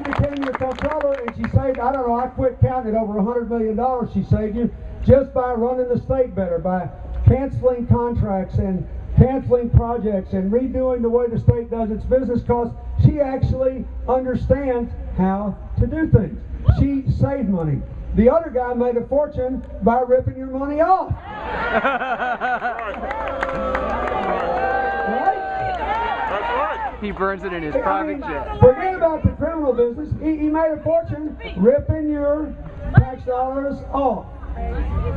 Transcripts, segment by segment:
became your comptroller, and she saved, I don't know, I quit counting, over $100 million she saved you just by running the state better, by canceling contracts and canceling projects and redoing the way the state does its business, because she actually understands how to do things. She saved money. The other guy made a fortune by ripping your money off. Right? He burns it in his private jet. Forget about the criminal business. He made a fortune ripping your tax dollars off.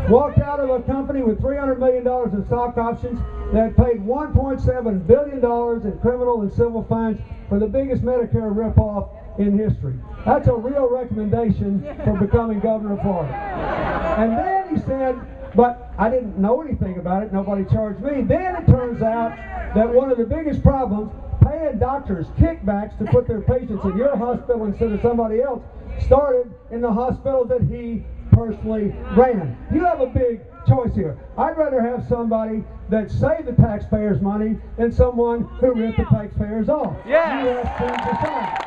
Walked out of a company with $300 million in stock options that paid $1.7 billion in criminal and civil fines for the biggest Medicare ripoff in history. That's a real recommendation for becoming governor of Florida. And then he said, but I didn't know anything about it, nobody charged me. Then it turns out that one of the biggest problems, paying doctors kickbacks to put their patients in your hospital instead of somebody else, started in the hospital that he personally ran. You have a big choice here. I'd rather have somebody that saved the taxpayers' money than someone who ripped the taxpayers off. Yeah. You have to decide.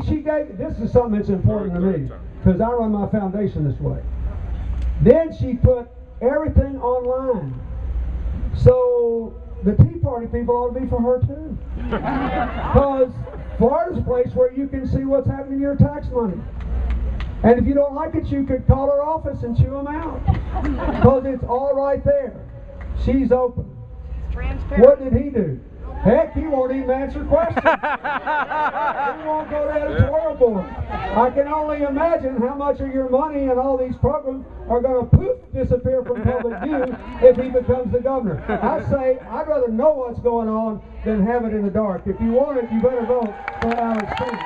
She gave, this is something that's important to me, because I run my foundation this way. Then she put everything online. So the Tea Party people ought to be for her too. Because Florida's a place where you can see what's happening to your tax money. And if you don't like it, you could call her office and chew them out. Because it's all right there. She's open. What did he do? Heck, he won't even answer questions. He won't go to the editorial board. I can only imagine how much of your money and all these programs are going to poof disappear from public view if he becomes the governor. I say I'd rather know what's going on than have it in the dark. If you want it, you better vote for Alex Stevens.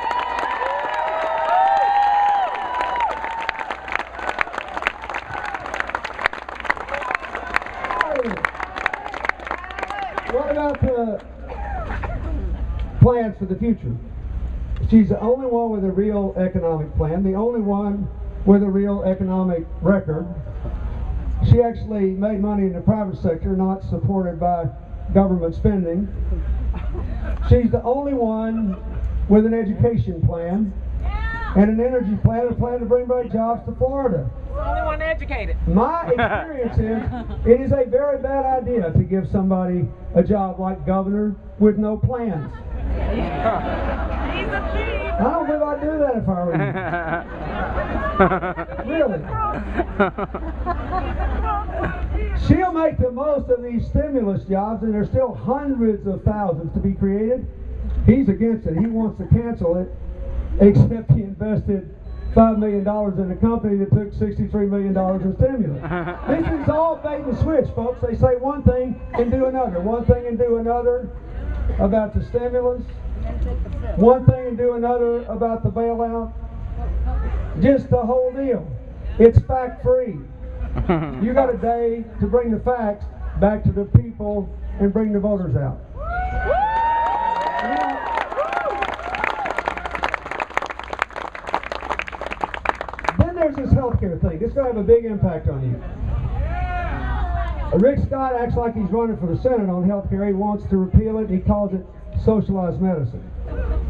What about the plans for the future? She's the only one with a real economic plan, the only one with a real economic record. She actually made money in the private sector, not supported by government spending. She's the only one with an education plan and an energy plan, a plan to bring back jobs to Florida. The only one educated. My experience is it is a very bad idea to give somebody a job like governor with no plans. He's a thief. I don't believe I'd do that if I were you. Really. She'll make the most of these stimulus jobs, and there's still hundreds of thousands to be created. He's against it. He wants to cancel it, except he invested $5 million in a company that took $63 million in stimulus. This is all bait and switch, folks. They say one thing and do another, one thing and do another about the stimulus, one thing and do another about the bailout. Just the whole deal. It's fact-free. You got a day to bring the facts back to the people and bring the voters out. There's this healthcare thing. It's going to have a big impact on you. Rick Scott acts like he's running for the Senate on healthcare. He wants to repeal it. He calls it socialized medicine.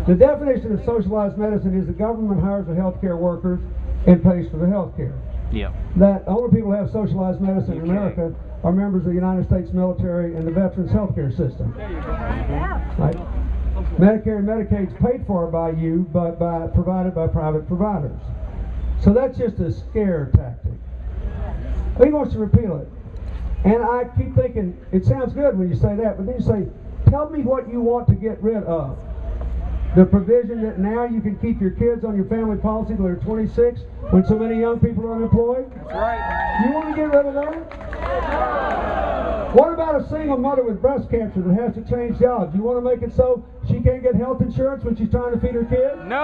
The definition of socialized medicine is the government hires the healthcare workers and pays for the healthcare. Yeah. That only people who have socialized medicine in America are members of the United States military and the veterans healthcare system. Right? Medicare and Medicaid's paid for by you, but provided by private providers. So that's just a scare tactic. He wants to repeal it. And I keep thinking, it sounds good when you say that, but then you say, tell me what you want to get rid of. The provision that now you can keep your kids on your family policy till they're 26 when so many young people are unemployed? That's right. You want to get rid of that? What about a single mother with breast cancer that has to change jobs? You want to make it so she can't get health insurance when she's trying to feed her kid? No!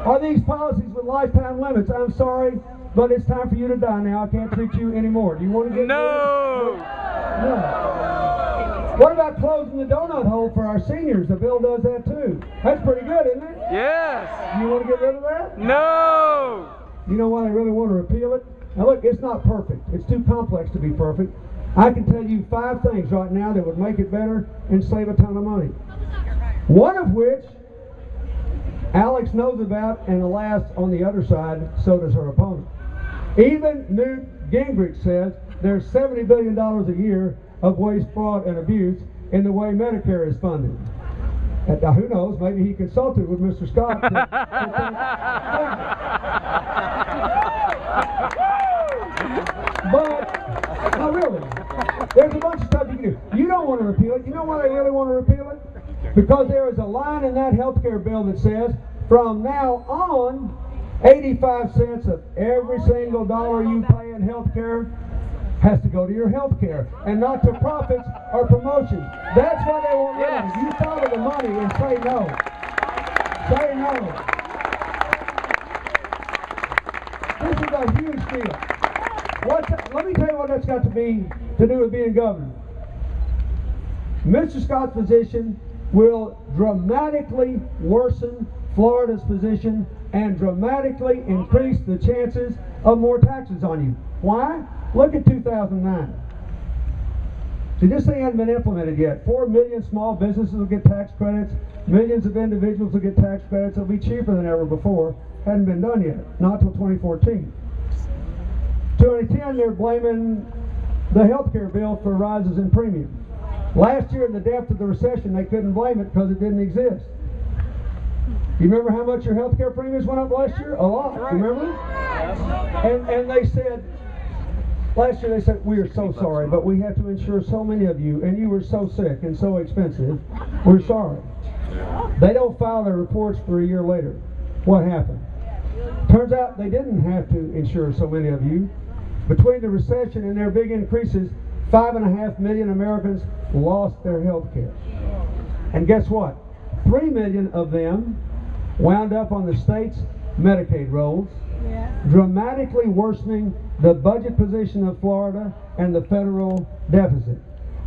Are these policies with lifetime limits? I'm sorry, but it's time for you to die now. I can't treat you anymore. Do you want to get No! No. What about closing the donut hole for our seniors? The bill does that too. That's pretty good, isn't it? Yes! You want to get rid of that? No! You know why they really want to repeal it? Now look, it's not perfect. It's too complex to be perfect. I can tell you 5 things right now that would make it better and save a ton of money. One of which Alex knows about, and alas, on the other side, so does her opponent. Even Newt Gingrich says there's $70 billion a year of waste, fraud, and abuse in the way Medicare is funded. Now, who knows? Maybe he consulted with Mr. Scott. But, no, really, there's a bunch of stuff you can do. You don't want to repeal it. You know why they really want to repeal it? Because there is a line in that health care bill that says, from now on, 85 cents of every single dollar you pay in health care has to go to your health care and not to profits or promotions. That's why they won't let it. You follow the money and say no. Say no. This is a huge deal. Let me tell you what that's got to do with being governor. Mr. Scott's position will dramatically worsen Florida's position and dramatically increase the chances of more taxes on you. Why? Look at 2009. See, this thing hasn't been implemented yet. 4 million small businesses will get tax credits. Millions of individuals will get tax credits. It'll be cheaper than ever before. Hadn't been done yet. Not till 2014. 2010, they're blaming the health care bill for rises in premiums. Last year, in the depth of the recession, they couldn't blame it because it didn't exist. You remember how much your health care premiums went up last year? A lot. You remember? And they said, last year they said, we are so sorry, but we have to insure so many of you, and you were so sick and so expensive. We're sorry. They don't file their reports for a year later. What happened? Turns out they didn't have to insure so many of you. Between the recession and their big increases, 5.5 million Americans lost their health care. And guess what? 3 million of them wound up on the state's Medicaid rolls, dramatically worsening the budget position of Florida and the federal deficit.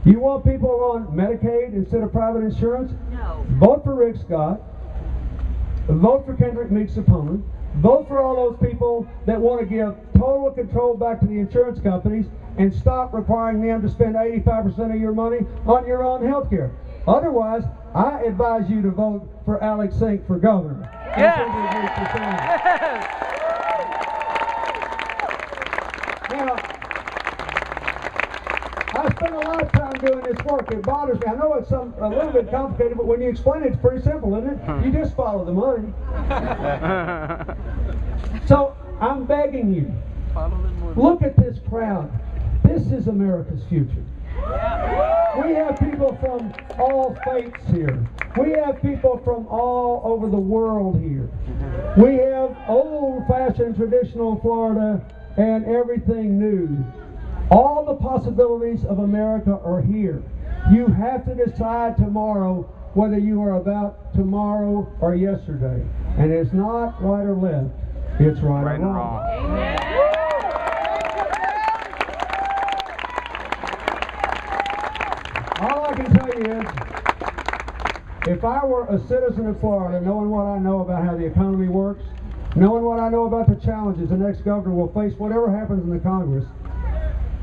You want people on Medicaid instead of private insurance? No. Vote for Rick Scott. Vote for Kendrick Meeks' opponent. Vote for all those people that want to give total control back to the insurance companies and stop requiring them to spend 85% of your money on your own health care. Otherwise, I advise you to vote for Alex Sink for governor. Now, I spent a lot of time doing this work. It bothers me. I know it's a little bit complicated, but when you explain it, it's pretty simple, isn't it? You just follow the money. So, I'm begging you, look at this crowd. This is America's future. We have people from all faiths here. We have people from all over the world here. We have old-fashioned traditional Florida and everything new. All the possibilities of America are here. You have to decide tomorrow whether you are about tomorrow or yesterday. And it's not right or left. It's right or wrong. Amen. All I can tell you is, if I were a citizen of Florida, knowing what I know about how the economy works, knowing what I know about the challenges the next governor will face, whatever happens in the Congress,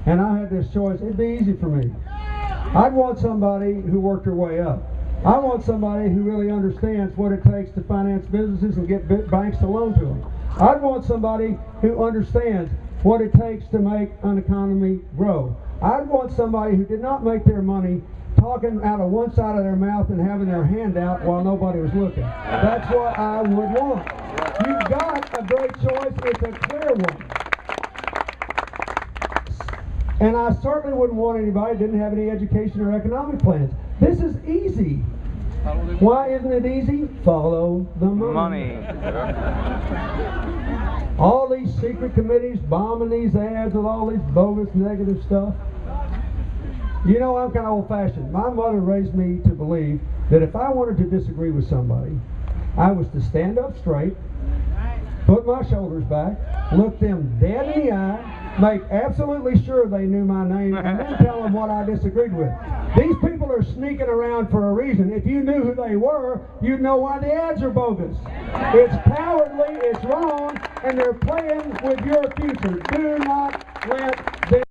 and I had this choice, it'd be easy for me. I'd want somebody who worked her way up. I want somebody who really understands what it takes to finance businesses and get banks to loan to them. I'd want somebody who understands what it takes to make an economy grow. I'd want somebody who did not make their money talking out of one side of their mouth and having their hand out while nobody was looking. That's what I would want. You've got a great choice. It's a clear one. And I certainly wouldn't want anybody who didn't have any education or economic plans. This is easy. Why isn't it easy? Follow the money. All these secret committees bombing these ads with all these bogus negative stuff. You know, I'm kind of old-fashioned. My mother raised me to believe that if I wanted to disagree with somebody, I was to stand up straight, put my shoulders back, look them dead in the eye, make absolutely sure they knew my name, and then tell them what I disagreed with. These people are sneaking around for a reason. If you knew who they were, you'd know why the ads are bogus. It's cowardly, it's wrong, and they're playing with your future. Do not let them